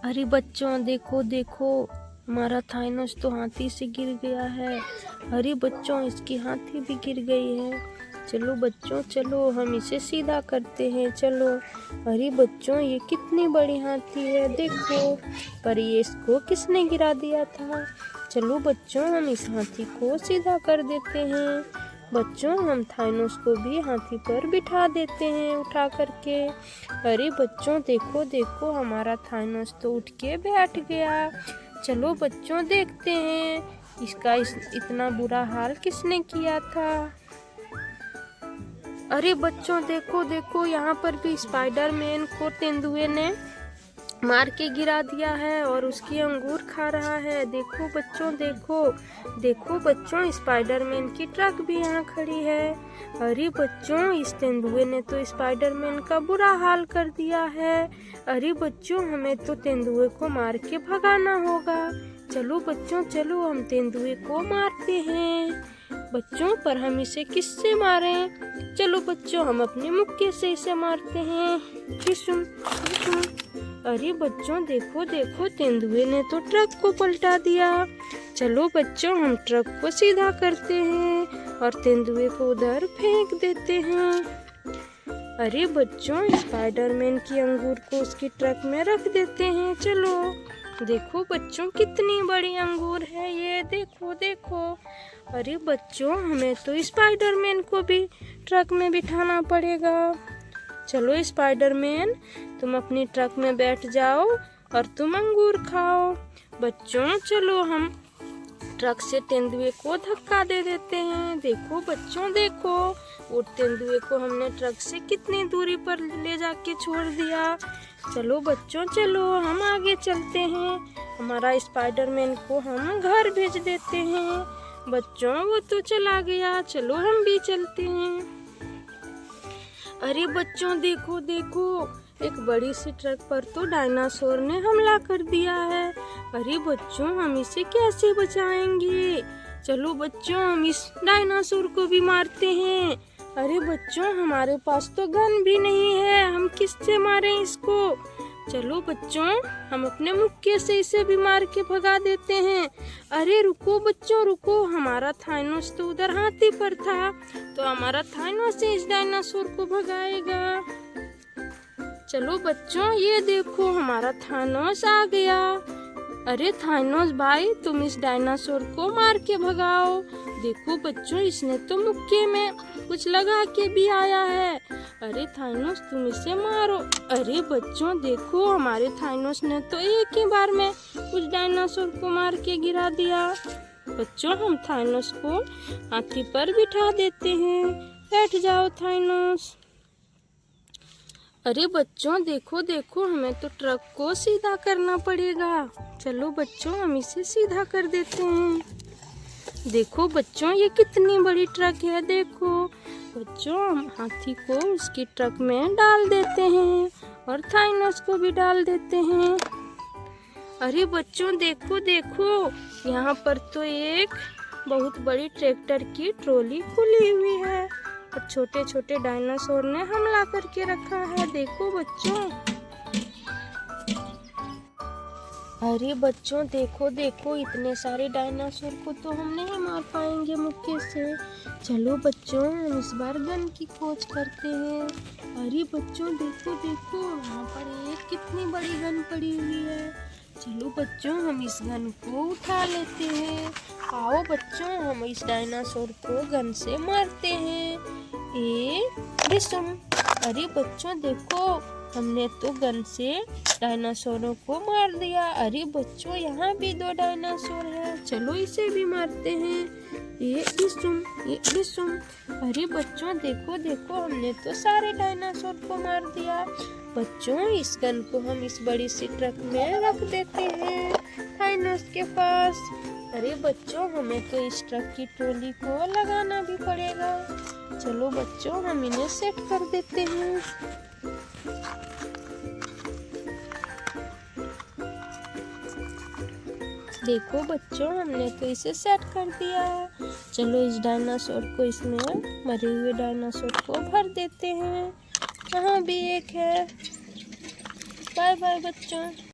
अरे बच्चों देखो देखो, हमारा थाइनोस तो हाथी से गिर गया है। अरे बच्चों, इसकी हाथी भी गिर गई है। चलो बच्चों चलो, हम इसे सीधा करते हैं, चलो। अरे बच्चों, ये कितनी बड़ी हाथी है देखो। पर ये इसको किसने गिरा दिया था? चलो बच्चों, हम इस हाथी को सीधा कर देते हैं। बच्चों, हम थाइनोस को भी हाथी पर बिठा देते हैं उठा करके। अरे बच्चों देखो देखो, हमारा थाइनोस तो उठ के बैठ गया। चलो बच्चों, देखते हैं इसका इतना बुरा हाल किसने किया था। अरे बच्चों देखो देखो, यहाँ पर भी स्पाइडरमैन को तेंदुए ने मार के गिरा दिया है और उसकी अंगूर खा रहा है। देखो बच्चों देखो देखो बच्चों, स्पाइडरमैन की ट्रक भी यहाँ खड़ी है। अरे बच्चों, इस तेंदुए ने तो स्पाइडरमैन का बुरा हाल कर दिया है। अरे बच्चों, हमें तो तेंदुए को मार के भगाना होगा। चलो बच्चों चलो, हम तेंदुए को मारते हैं। बच्चों, पर हम इसे किससे मारें? चलो बच्चों, हम अपने मुक्के से इसे मारते हैं। किसुम किसुम। अरे बच्चों देखो देखो, तेंदुए ने तो ट्रक को पलटा दिया। चलो बच्चों, हम ट्रक को सीधा करते हैं और तेंदुए को उधर फेंक देते हैं। अरे बच्चों, स्पाइडरमैन की अंगूर को उसकी ट्रक में रख देते हैं। चलो देखो बच्चों, कितनी बड़ी अंगूर है ये, देखो देखो। अरे बच्चों, हमें तो स्पाइडरमैन को भी ट्रक में बिठाना पड़ेगा। चलो स्पाइडरमैन, तुम अपनी ट्रक में बैठ जाओ और तुम अंगूर खाओ। बच्चों चलो, हम ट्रक से तेंदुए को धक्का दे देते हैं। देखो बच्चों देखो, वो तेंदुए को हमने ट्रक से कितनी दूरी पर ले जाके छोड़ दिया। चलो बच्चों चलो, हम आगे चलते हैं। हमारा स्पाइडरमैन को हम घर भेज देते हैं। बच्चों, वो तो चला गया, चलो हम भी चलते हैं। अरे बच्चों देखो देखो, एक बड़ी सी ट्रक पर तो डायनासोर ने हमला कर दिया है। अरे बच्चों, हम इसे कैसे बचाएंगे? चलो बच्चों, हम इस डायनासोर को भी मारते हैं। अरे बच्चों, हमारे पास तो गन भी नहीं है, हम किससे मारें इसको? चलो बच्चों, हम अपने मुक्के से इसे भी मार के भगा देते हैं। अरे रुको बच्चों रुको, हमारा थाइनोस तो उधर हाथी पर था, तो हमारा थाइनोस इस डायनासोर को भगाएगा। चलो बच्चों, ये देखो हमारा थाइनोस आ गया। अरे थाइनोस भाई, तुम इस डायनासोर को मार के भगाओ। देखो बच्चों, इसने तो मुक्के में कुछ लगा के भी आया है। अरे थाइनोस, तुम इसे मारो। अरे बच्चों देखो, हमारे थाइनोस ने तो एक ही बार में उस डायनासोर को मार के गिरा दिया। बच्चों, हम थाइनोस को हाथी पर बिठा देते हैं। बैठ जाओ थाइनोस। अरे बच्चों देखो देखो, हमें तो ट्रक को सीधा करना पड़ेगा। चलो बच्चों, हम इसे सीधा कर देते हैं। देखो बच्चों, ये कितनी बड़ी ट्रक है, देखो। बच्चों, हम हाथी को उसकी ट्रक में डाल देते हैं और थाइनोस को भी डाल देते हैं। अरे बच्चों देखो देखो, यहाँ पर तो एक बहुत बड़ी ट्रैक्टर की ट्रॉली खुली हुई है और छोटे छोटे डायनासोर ने हमला करके रखा है। देखो बच्चों। अरे बच्चों देखो देखो, इतने सारे डायनासोर को तो हम नहीं मार पाएंगे मुक्के से। चलो बच्चों, हम इस बार गन की खोज करते हैं। अरे बच्चों देखो देखो, यहाँ पर एक कितनी बड़ी गन पड़ी हुई है। चलो बच्चों, हम इस गन को उठा लेते हैं। आओ बच्चों, हम इस डायनासोर को गन से मारते हैं। अरे बच्चों देखो, हमने तो गन से डायनासोरों को मार दिया। अरे बच्चों, यहाँ भी 2 डायनासोर है, चलो इसे भी मारते हैं। ये डिसुम। अरे बच्चों देखो देखो, हमने तो सारे डायनासोर को मार दिया। बच्चों, इस गन को हम इस बड़ी सी ट्रक में रख देते हैं थाइनोस के पास। अरे बच्चों, हमें तो इस ट्रक की ट्रॉली को लगाना भी पड़ेगा। चलो बच्चों, हम इन्हें सेट कर देते हैं। देखो बच्चों, हमने तो इसे सेट कर दिया। चलो इस डायनासोर को, इसमें मरे हुए डायनासोर को भर देते हैं। यहाँ भी एक है। बाय बाय बच्चों।